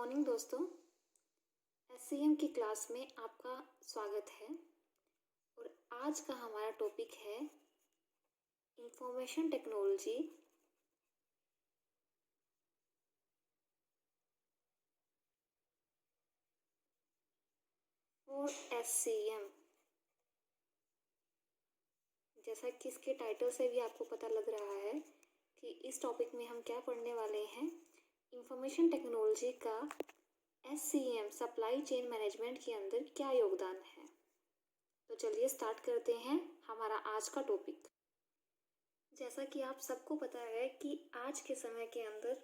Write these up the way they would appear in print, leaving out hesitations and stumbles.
Morning दोस्तों। SCM की class में आपका स्वागत है। और आज का हमारा टॉपिक है इंफॉर्मेशन टेक्नोलॉजी और एससीएम। जैसा कि इसके टाइटल से भी आपको पता लग रहा है कि इस टॉपिक में हम क्या पढ़ने वाले हैं। इंफॉर्मेशन टेक्नोलॉजी का एससीएम सप्लाई चेन मैनेजमेंट के अंदर क्या योगदान है। तो चलिए स्टार्ट करते हैं हमारा आज का टॉपिक। जैसा कि आप सबको पता है कि आज के समय के अंदर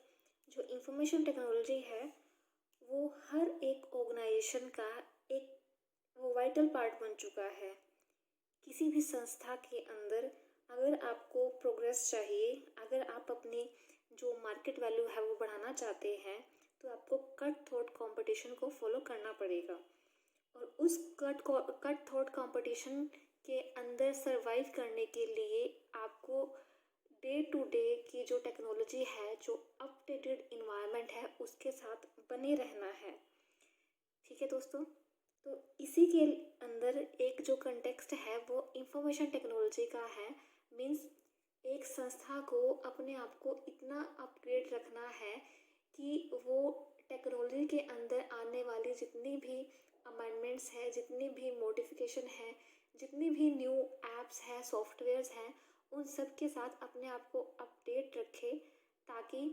जो इंफॉर्मेशन टेक्नोलॉजी है वो हर एक ऑर्गेनाइजेशन का एक वो वाइटल पार्ट बन चुका है। किसी भी संस्था के अंदर अगर आपको प्रोग्रेस चाहिए, अगर आप अपनी जो मार्केट वैल्यू है वो बढ़ाना चाहते हैं, तो आपको कट थ्रोट कंपटीशन को फॉलो करना पड़ेगा। और उस कट थ्रोट कंपटीशन के अंदर सरवाइव करने के लिए आपको डे टू डे की जो टेक्नोलॉजी है, जो अपडेटेड इन्वायरमेंट है, उसके साथ बने रहना है। ठीक है दोस्तों, तो इसी के अंदर एक जो कंटेक्स्ट है वो इंफॉर्मेशन टेक्नोलॉजी का है। मीन्स एक संस्था को अपने आप को इतना अपग्रेड रखना है कि वो टेक्नोलॉजी के अंदर आने वाली जितनी भी अमेंडमेंट्स है, जितनी भी मॉडिफिकेशन है, जितनी भी न्यू एप्स हैं, सॉफ्टवेयर्स हैं, उन सब के साथ अपने आप को अपडेट रखे, ताकि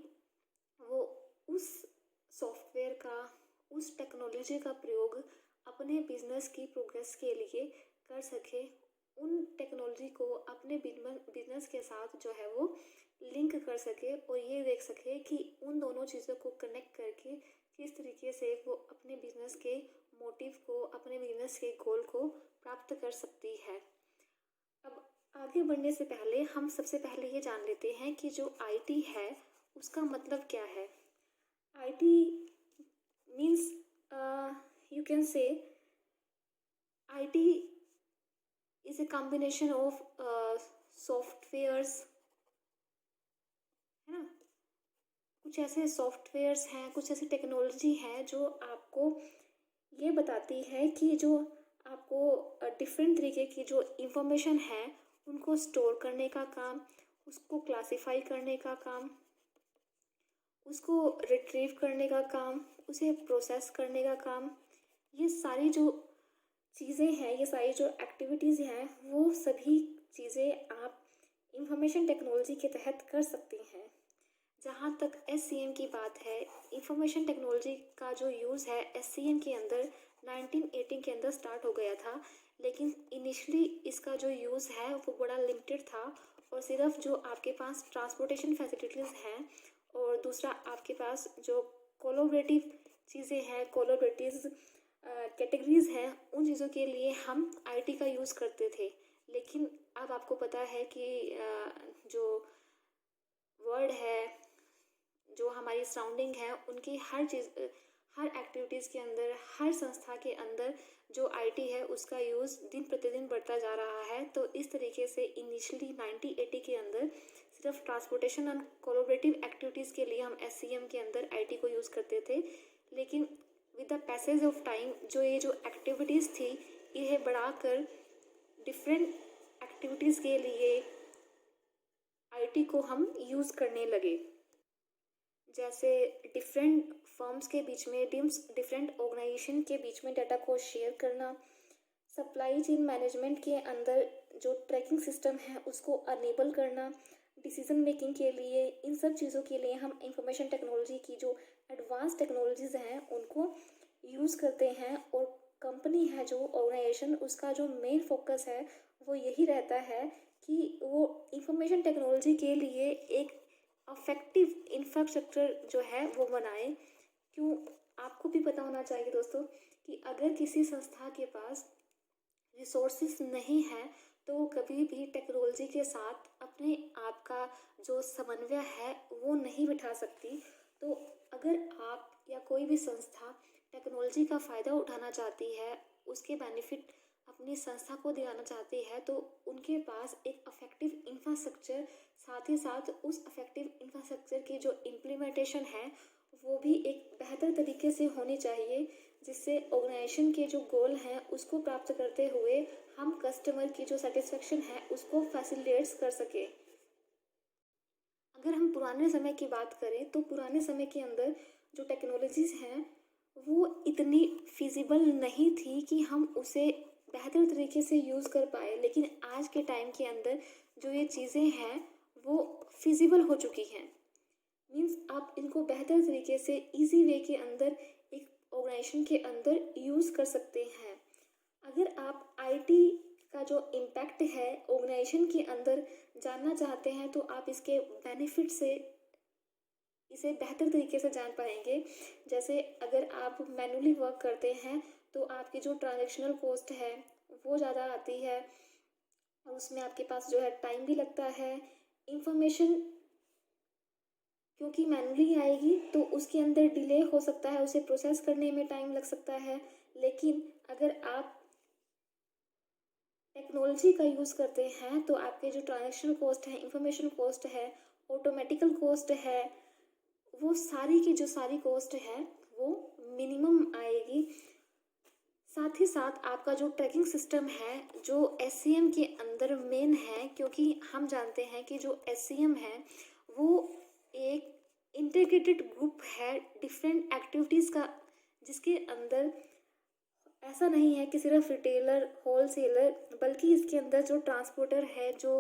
वो उस सॉफ्टवेयर का, उस टेक्नोलॉजी का प्रयोग अपने बिजनेस की प्रोग्रेस के लिए कर सके। उन टेक्नोलॉजी को अपने बिजनेस के साथ जो है वो लिंक कर सके और ये देख सके कि उन दोनों चीज़ों को कनेक्ट करके किस तरीके से वो अपने बिजनेस के मोटिव को, अपने बिजनेस के गोल को प्राप्त कर सकती है। अब आगे बढ़ने से पहले हम सबसे पहले ये जान लेते हैं कि जो आईटी है उसका मतलब क्या है। IT means you can say IT is a combination of softwares, है ना। कुछ ऐसे सॉफ्टवेयर्स हैं, कुछ ऐसी टेक्नोलॉजी है जो आपको ये बताती है कि जो आपको डिफरेंट तरीके की जो इंफॉर्मेशन है उनको स्टोर करने का काम, उसको क्लासिफाई करने का काम, उसको रिट्रीव करने का काम, उसे प्रोसेस करने का काम, ये सारी जो चीज़ें हैं, ये सारी जो एक्टिविटीज़ हैं, वो सभी चीज़ें आप इंफॉर्मेशन टेक्नोलॉजी के तहत कर सकती हैं। जहाँ तक एससीएम की बात है, इंफॉर्मेशन टेक्नोलॉजी का जो यूज़ है एससीएम के अंदर 1918 के अंदर स्टार्ट हो गया था, लेकिन इनिशियली इसका जो यूज़ है वो बड़ा लिमिटेड था और सिर्फ जो आपके पास ट्रांसपोर्टेशन फैसिलिटीज़ हैं और दूसरा आपके पास जो कोलैबोरेटिव चीज़ें हैं, कोलैबोरेटिव कैटेगरीज हैं, उन चीज़ों के लिए हम आईटी का यूज़ करते थे। लेकिन अब आपको पता है कि जो वर्ल्ड है, जो हमारी सराउंडिंग है, उनकी हर चीज़, हर एक्टिविटीज़ के अंदर, हर संस्था के अंदर जो आईटी है उसका यूज़ दिन प्रतिदिन बढ़ता जा रहा है। तो इस तरीके से इनिशियली 1980 के अंदर सिर्फ ट्रांसपोर्टेशन एंड कोलैबोरेटिव एक्टिविटीज़ के लिए हम एससीएम के अंदर आईटी को यूज़ करते थे। लेकिन with the passage of time जो एक्टिविटीज़ थी, इन्हें बढ़ाकर डिफरेंट एक्टिविटीज़ के लिए आईटी को हम यूज़ करने लगे। जैसे डिफरेंट फर्म्स के बीच में, डिफरेंट ऑर्गेनाइजेशन के बीच में डाटा को शेयर करना, सप्लाई चेन मैनेजमेंट के अंदर जो ट्रैकिंग सिस्टम है उसको अनेबल करना, डिसीजन मेकिंग के लिए, इन सब चीज़ों के लिए हम इंफॉर्मेशन टेक्नोलॉजी की जो एडवांस टेक्नोलॉजीज़ हैं उनको यूज़ करते हैं। और कंपनी है, जो ऑर्गेनाइजेशन, उसका जो मेन फोकस है वो यही रहता है कि वो इंफॉर्मेशन टेक्नोलॉजी के लिए एक अफेक्टिव इंफ्रास्ट्रक्चर जो है वो बनाए। क्यों, आपको भी पता होना चाहिए दोस्तों कि अगर किसी संस्था के पास रिसोर्सेस नहीं है तो वो कभी भी टेक्नोलॉजी के साथ अपने आप का जो समन्वय है वो नहीं बिठा सकती। तो अगर आप या कोई भी संस्था टेक्नोलॉजी का फ़ायदा उठाना चाहती है, उसके बेनिफिट अपनी संस्था को दिलाना चाहती है, तो उनके पास एक अफेक्टिव इंफ्रास्ट्रक्चर, साथ ही साथ उस अफेक्टिव इंफ्रास्ट्रक्चर की जो इम्प्लीमेंटेशन है वो भी एक बेहतर तरीके से होनी चाहिए, जिससे ऑर्गेनाइजेशन के जो गोल हैं उसको प्राप्त करते हुए हम कस्टमर की जो सेटिस्फेक्शन है उसको फैसिलिटेट्स कर सकें। अगर हम पुराने समय की बात करें तो पुराने समय के अंदर जो टेक्नोलॉजीज़ हैं वो इतनी फिजिबल नहीं थी कि हम उसे बेहतर तरीके से यूज़ कर पाए, लेकिन आज के टाइम के अंदर जो ये चीज़ें हैं वो फिजिबल हो चुकी हैं। मीन्स आप इनको बेहतर तरीके से इजी वे के अंदर एक ऑर्गेनाइजेशन के अंदर यूज़ कर सकते हैं। अगर आप आईटी का जो इम्पैक्ट है ऑर्गेनाइजेशन के अंदर जानना चाहते हैं तो आप इसके बेनिफिट से इसे बेहतर तरीके से जान पाएंगे। जैसे अगर आप मैनुअली वर्क करते हैं तो आपकी जो ट्रांजेक्शनल कॉस्ट है वो ज़्यादा आती है और उसमें आपके पास जो है टाइम भी लगता है। इंफॉर्मेशन क्योंकि मैनुअली आएगी तो उसके अंदर डिले हो सकता है, उसे प्रोसेस करने में टाइम लग सकता है। लेकिन अगर आप टेक्नोलॉजी का यूज़ करते हैं तो आपके जो ट्रांजेक्शन कॉस्ट है, इंफॉर्मेशन कॉस्ट है, ऑटोमेटिकल कॉस्ट है, वो सारी की जो सारी कॉस्ट है वो मिनिमम आएगी। साथ ही साथ आपका जो ट्रैकिंग सिस्टम है जो एससीएम के अंदर मेन है, क्योंकि हम जानते हैं कि जो एससीएम है वो एक इंटीग्रेटेड ग्रुप है डिफरेंट एक्टिविटीज़ का, जिसके अंदर ऐसा नहीं है कि सिर्फ रिटेलर होलसेलर, बल्कि इसके अंदर जो ट्रांसपोर्टर है, जो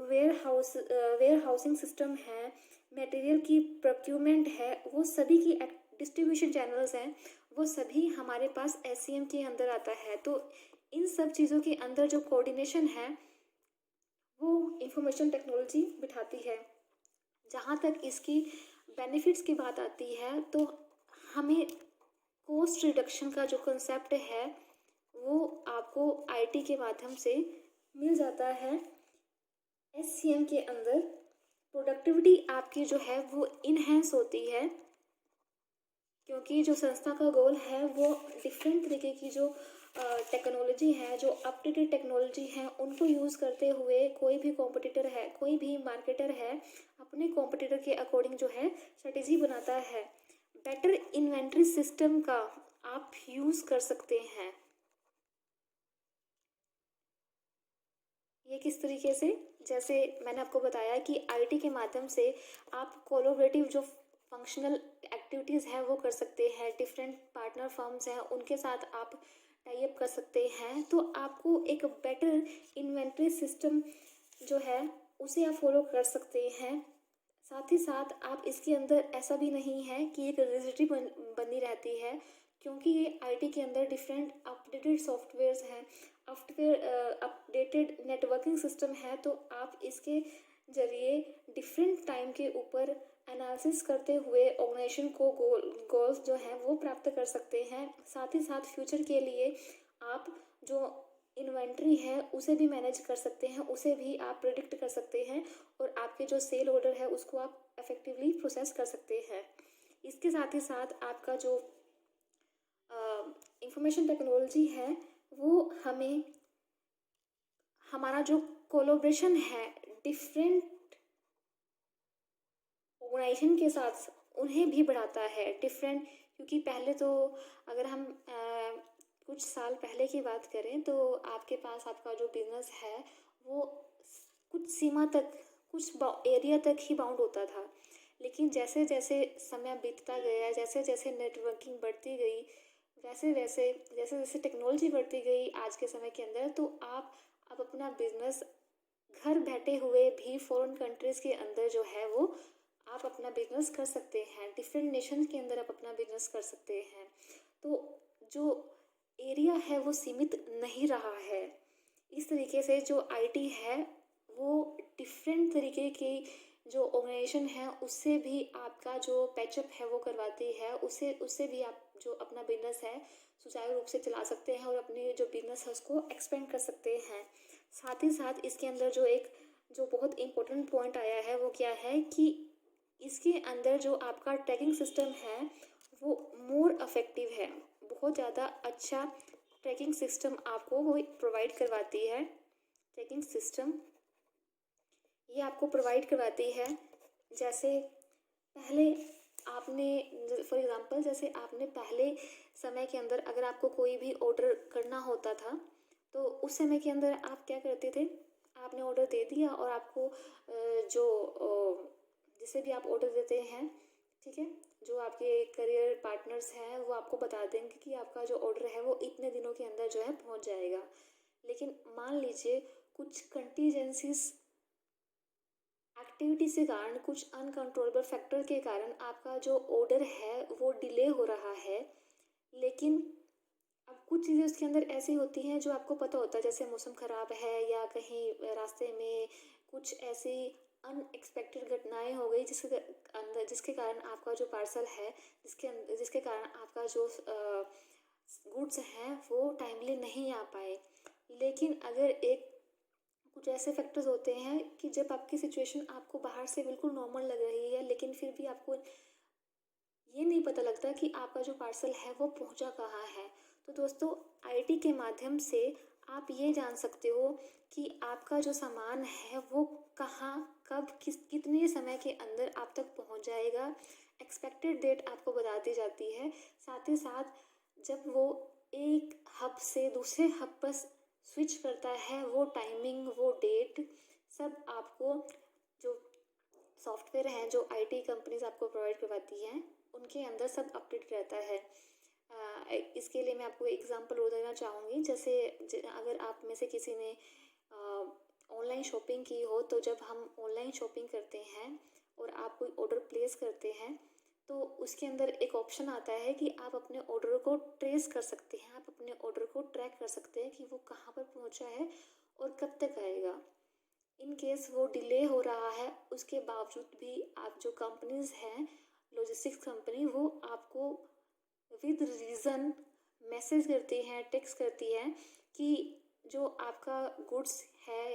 वेयर हाउसिंग सिस्टम है, मटेरियल की प्रोक्यूरमेंट है, वो सभी की डिस्ट्रीब्यूशन चैनल्स हैं, वो सभी हमारे पास एससीएम के अंदर आता है। तो इन सब चीज़ों के अंदर जो कोऑर्डिनेशन है वो इंफॉर्मेशन टेक्नोलॉजी बिठाती है। जहाँ तक इसकी बेनिफिट्स की बात आती है तो हमें कॉस्ट रिडक्शन का जो कंसेप्ट है वो आपको आईटी के माध्यम से मिल जाता है। एससीएम के अंदर प्रोडक्टिविटी आपकी जो है वो इनहेंस होती है, क्योंकि जो संस्था का गोल है वो डिफरेंट तरीके की जो टेक्नोलॉजी है, जो अपडेटेड टेक्नोलॉजी है, उनको यूज़ करते हुए कोई भी कॉम्पिटिटर है, कोई भी मार्केटर है, अपने कॉम्पिटिटर के अकॉर्डिंग जो है स्ट्रेटेजी बनाता है। बेटर इन्वेंट्री सिस्टम का आप यूज़ कर सकते हैं। ये किस तरीके से? जैसे मैंने आपको बताया कि आईटी के माध्यम से आप कोलैबोरेटिव जो फंक्शनल एक्टिविटीज़ हैं वो कर सकते हैं, डिफरेंट पार्टनर फर्म्स हैं उनके साथ आप टाई अप कर सकते हैं, तो आपको एक बेटर इन्वेंट्री सिस्टम जो है उसे आप फॉलो कर सकते हैं। साथ ही साथ आप इसके अंदर ऐसा भी नहीं है कि एक रजिस्ट्री बनी रहती है, क्योंकि ये आईटी के अंदर डिफरेंट अपडेटेड सॉफ्टवेयर्स हैं, अपडेटेड नेटवर्किंग सिस्टम है, तो आप इसके जरिए डिफरेंट टाइम के ऊपर एनालिसिस करते हुए ऑर्गेनाइजेशन को गोल्स जो हैं वो प्राप्त कर सकते हैं। साथ ही साथ फ्यूचर के लिए आप जो इन्वेंट्री है उसे भी मैनेज कर सकते हैं, उसे भी आप प्रिडिक्ट कर सकते हैं और आपके जो सेल ऑर्डर है उसको आप इफेक्टिवली प्रोसेस कर सकते हैं। इसके साथ ही साथ आपका जो इंफॉर्मेशन टेक्नोलॉजी है वो हमें हमारा जो कोलैबोरेशन है डिफरेंट ऑर्गेनाइजेशन के साथ उन्हें भी बढ़ाता है डिफरेंट, क्योंकि पहले तो अगर हम कुछ साल पहले की बात करें तो आपके पास आपका जो बिजनेस है वो कुछ सीमा तक, कुछ एरिया तक ही बाउंड होता था। लेकिन जैसे जैसे समय बीतता गया, जैसे जैसे नेटवर्किंग बढ़ती गई, वैसे वैसे जैसे जैसे टेक्नोलॉजी बढ़ती गई आज के समय के अंदर, तो आप अब अपना बिजनेस घर बैठे हुए भी फॉरेन कंट्रीज़ के अंदर जो है वो आप अपना बिजनेस कर सकते हैं, डिफरेंट नेशंस के अंदर आप अपना बिजनेस कर सकते हैं। तो जो एरिया है वो सीमित नहीं रहा है। इस तरीके से जो आईटी है वो डिफरेंट तरीके की जो ऑर्गेनाइजेशन है उससे भी आपका जो पैचअप है वो करवाती है, उससे उससे भी आप जो अपना बिजनेस है सुचारू रूप से चला सकते हैं और अपने जो बिजनेस है उसको एक्सपेंड कर सकते हैं। साथ ही साथ इसके अंदर जो बहुत इम्पोर्टेंट पॉइंट आया है वो क्या है कि इसके अंदर जो आपका ट्रैकिंग सिस्टम है वो मोर इफेक्टिव है, बहुत ज़्यादा अच्छा ट्रैकिंग सिस्टम आपको वो प्रोवाइड करवाती है। ट्रैकिंग सिस्टम ये आपको प्रोवाइड करवाती है। जैसे पहले आपने फॉर एग्ज़ाम्पल जैसे आपने पहले समय के अंदर अगर आपको कोई भी ऑर्डर करना होता था, तो उस समय के अंदर आप क्या करते थे? आपने ऑर्डर दे दिया और आपको जिसे भी आप ऑर्डर देते हैं, ठीक है? जो आपके करियर पार्टनर्स हैं, वो आपको बता देंगे कि आपका जो ऑर्डर है वो इतने दिनों के अंदर जो है पहुँच जाएगा। लेकिन मान लीजिए कुछ कंटीजेंसीज़ एक्टिविटी के कारण, कुछ अनकंट्रोलेबल फैक्टर के कारण आपका जो ऑर्डर है वो डिले हो रहा है। लेकिन अब कुछ चीज़ें उसके अंदर ऐसी होती हैं जो आपको पता होता है, जैसे मौसम ख़राब है या कहीं रास्ते में कुछ ऐसी अनएक्सपेक्टेड घटनाएं हो गई जिसके कारण आपका जो पार्सल है, जिसके कारण आपका जो गुड्स हैं वो टाइमली नहीं आ पाए। लेकिन अगर एक कुछ ऐसे फैक्टर्स होते हैं कि जब आपकी सिचुएशन आपको बाहर से बिल्कुल नॉर्मल लग रही है, लेकिन फिर भी आपको ये नहीं पता लगता कि आपका जो पार्सल है वो पहुंचा कहाँ है। तो दोस्तों, आईटी के माध्यम से आप ये जान सकते हो कि आपका जो सामान है वो कहाँ, कब, कितने समय के अंदर आप तक पहुंच जाएगा। एक्सपेक्टेड डेट आपको बता दी जाती है। साथ ही साथ जब वो एक हब से दूसरे हब पर स्विच करता है, वो टाइमिंग, वो डेट सब आपको जो सॉफ्टवेयर हैं, जो आईटी कंपनीज आपको प्रोवाइड करवाती हैं, उनके अंदर सब अपडेट रहता है। इसके लिए मैं आपको एग्जांपल और देना चाहूँगी। जैसे अगर आप में से किसी ने ऑनलाइन शॉपिंग की हो, तो जब हम ऑनलाइन शॉपिंग करते हैं और आप कोई ऑर्डर प्लेस करते हैं, तो उसके अंदर एक ऑप्शन आता है कि आप अपने ऑर्डर को ट्रेस कर सकते हैं, आप अपने ऑर्डर को ट्रैक कर सकते हैं कि वो कहाँ पर पहुँचा है और कब तक आएगा। इन केस वो डिले हो रहा है, उसके बावजूद भी आप जो कंपनीज हैं, लॉजिस्टिक्स कंपनी, वो आपको विद रीज़न मैसेज करती हैं, टेक्स्ट करती हैं कि जो आपका गुड्स है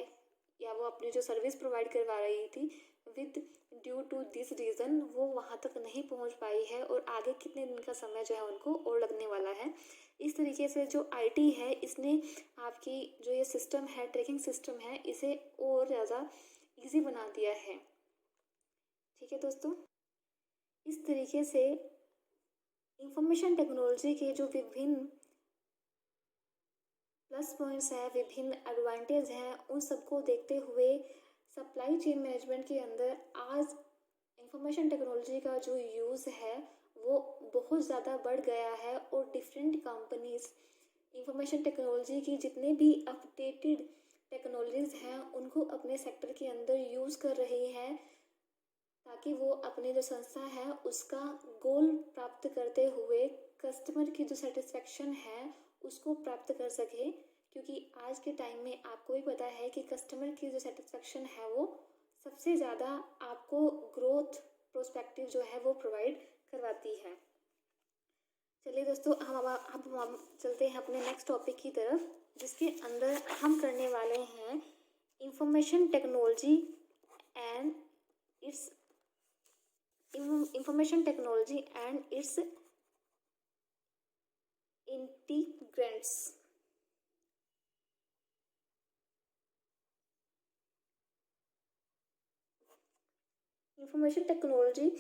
या वो अपनी जो सर्विस प्रोवाइड करवा रही थी, with due to this reason वो वहाँ तक नहीं पहुँच पाई है और आगे कितने दिन का समय जो है उनको और लगने वाला है। इस तरीके से जो आईटी है, इसने आपकी जो ये सिस्टम है, ट्रैकिंग सिस्टम है, इसे और ज़्यादा इजी बना दिया है। ठीक है दोस्तों, इस तरीके से इंफॉर्मेशन टेक्नोलॉजी के जो विभिन्न प्लस पॉइंट्स हैं, विभिन्न एडवांटेज हैं, उन सबको देखते हुए सप्लाई चेन मैनेजमेंट के अंदर आज इंफॉर्मेशन टेक्नोलॉजी का जो यूज़ है वो बहुत ज़्यादा बढ़ गया है और डिफरेंट कंपनीज इंफॉर्मेशन टेक्नोलॉजी की जितने भी अपडेटेड टेक्नोलॉजीज़ हैं उनको अपने सेक्टर के अंदर यूज़ कर रही हैं, ताकि वो अपने जो संस्था है उसका गोल प्राप्त करते हुए कस्टमर की जो सेटिस्फेक्शन है उसको प्राप्त कर सके। क्योंकि आज के टाइम में आपको भी पता है कि कस्टमर की जो सेटिस्फेक्शन है वो सबसे ज़्यादा आपको ग्रोथ प्रोस्पेक्टिव जो है वो प्रोवाइड करवाती है। चलिए दोस्तों, हम चलते हैं अपने नेक्स्ट टॉपिक की तरफ, जिसके अंदर हम करने वाले हैं information technology and its information technology and its integrants. Information technology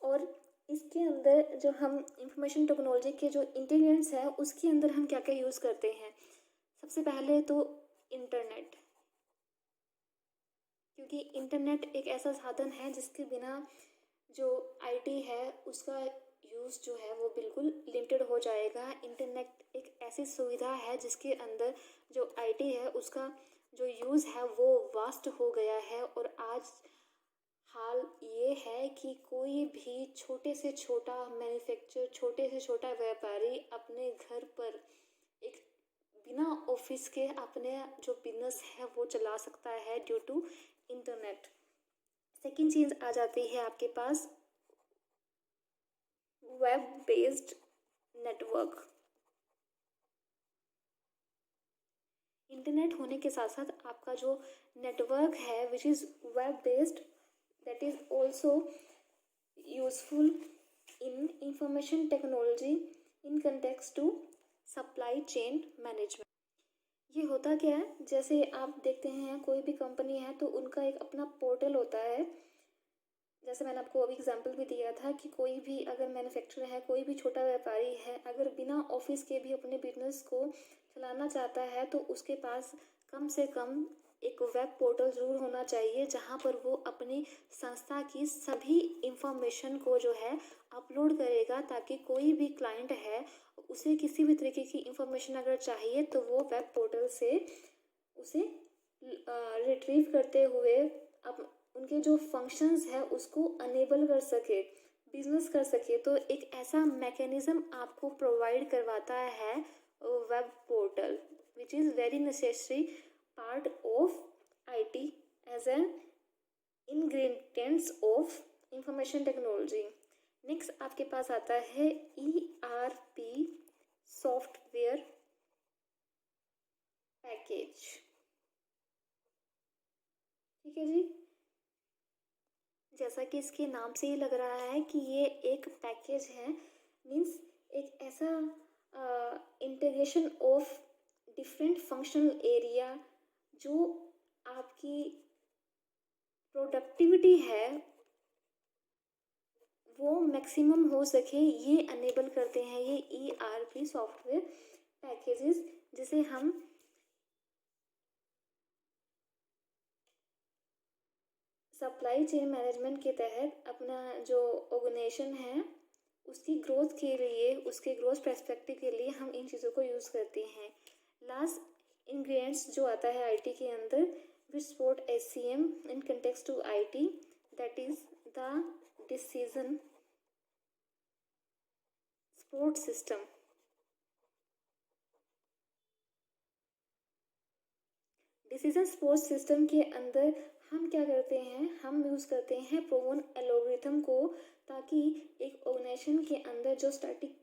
और इसके अंदर जो हम इंफॉर्मेशन टेक्नोलॉजी के जो इंटीग्रेंट्स हैं उसके अंदर हम क्या क्या यूज़ करते हैं। सबसे पहले तो इंटरनेट, क्योंकि इंटरनेट एक ऐसा साधन है जिसके बिना जो आईटी है उसका यूज़ जो है वो बिल्कुल लिमिटेड हो जाएगा। इंटरनेट एक ऐसी सुविधा है जिसके अंदर जो आईटी है उसका जो यूज़ है वो वास्ट हो गया है। और आज हाल ये है कि कोई भी छोटे से छोटा मैन्युफैक्चर, छोटे से छोटा व्यापारी अपने घर पर एक बिना ऑफिस के अपने जो बिजनेस है वो चला सकता है ड्यू टू इंटरनेट। सेकेंड चीज़ आ जाती है आपके पास वेब बेस्ड नेटवर्क। इंटरनेट होने के साथ साथ आपका जो नेटवर्क है which is web based, that is also useful in information technology in context to supply chain management। ये होता क्या है, जैसे आप देखते हैं कोई भी कंपनी है तो उनका एक अपना पोर्टल होता है जैसे मैंने आपको अभी एग्जांपल भी दिया था कि कोई भी अगर मैन्युफैक्चरर है, कोई भी छोटा व्यापारी है, अगर बिना ऑफिस के भी अपने बिजनेस को चलाना चाहता है तो उसके पास कम से कम एक वेब पोर्टल ज़रूर होना चाहिए जहाँ पर वो अपनी संस्था की सभी इंफॉर्मेशन को जो है अपलोड करेगा, ताकि कोई भी क्लाइंट है उसे किसी भी तरीके की इंफॉर्मेशन अगर चाहिए तो वो वेब पोर्टल से उसे रिट्रीव करते हुए अब उनके जो फंक्शंस है उसको अनेबल कर सके, बिजनेस कर सके। तो एक ऐसा मैकेनिज्म आपको प्रोवाइड करवाता है web portal, which is very necessary part of IT as an ingredients of information technology. Next आपके पास आता है ईआरपी सॉफ्टवेयर पैकेज। ठीक है जी, जैसा कि इसके नाम से ही लग रहा है कि ये एक पैकेज है, मीन्स एक ऐसा integration of different functional area जो आपकी प्रोडक्टिविटी है वो मैक्सिमम हो सके, ये अनेबल करते हैं ये ईआरपी सॉफ्टवेयर पैकेजेस, जिसे हम सप्लाई चेन मैनेजमेंट के तहत अपना जो ऑर्गेनाइजेशन है उसकी ग्रोथ के लिए, उसके ग्रोथ पर्सपेक्टिव के लिए हम इन चीज़ों को यूज़ करते हैं। लास्ट इंग्रेडिएंट्स जो आता है आईटी के अंदर, which support HCM in context to IT, that is the decision support system. Decision support system के अंदर हम क्या करते हैं, हम यूज़ करते हैं प्रोवन एल्गोरिथम को, ताकि एक ऑर्गेनाइजेशन के अंदर जो स्टैटिक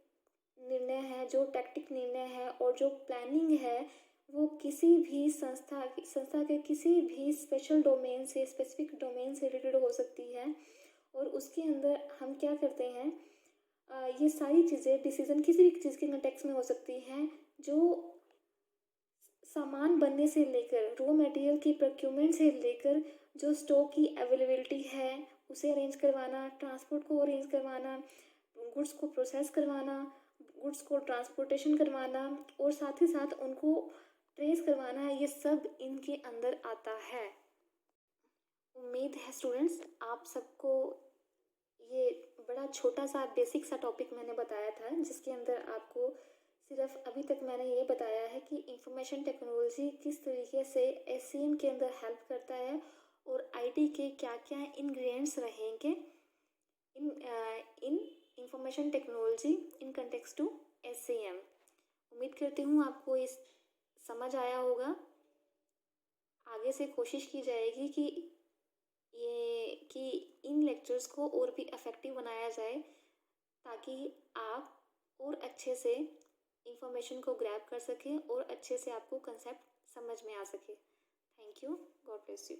निर्णय है, जो टैक्टिक निर्णय है और जो प्लानिंग है वो किसी भी संस्था के किसी भी स्पेशल डोमेन से, स्पेसिफिक डोमेन से रिलेटेड हो सकती है। और उसके अंदर हम क्या करते हैं, ये सारी चीज़ें डिसीजन किसी भी चीज़ के कंटेक्स्ट में हो सकती हैं, जो सामान बनने से लेकर, रॉ मटेरियल की प्रोक्यूरमेंट से लेकर, जो स्टॉक की अवेलेबिलिटी है उसे अरेंज करवाना, ट्रांसपोर्ट को अरेंज करवाना, गुड्स को प्रोसेस करवाना, गुड्स को ट्रांसपोर्टेशन करवाना और साथ ही साथ उनको ट्रेस करवाना, ये सब इनके अंदर आता है। उम्मीद है स्टूडेंट्स आप सबको ये बड़ा छोटा सा बेसिक सा टॉपिक मैंने बताया था, जिसके अंदर आपको सिर्फ अभी तक मैंने ये बताया है कि इंफॉर्मेशन टेक्नोलॉजी किस तरीके से एससीएम के अंदर हेल्प करता है और आईटी के क्या क्या इंग्रेडिएंट्स रहेंगे in information technology in context to SCM. उम्मीद करती हूँ आपको इस समझ आया होगा। आगे से कोशिश की जाएगी कि इन लेक्चर्स को और भी इफ़ेक्टिव बनाया जाए, ताकि आप और अच्छे से इंफॉर्मेशन को ग्रैब कर सकें और अच्छे से आपको कंसेप्ट समझ में आ सके। Thank you, God bless you.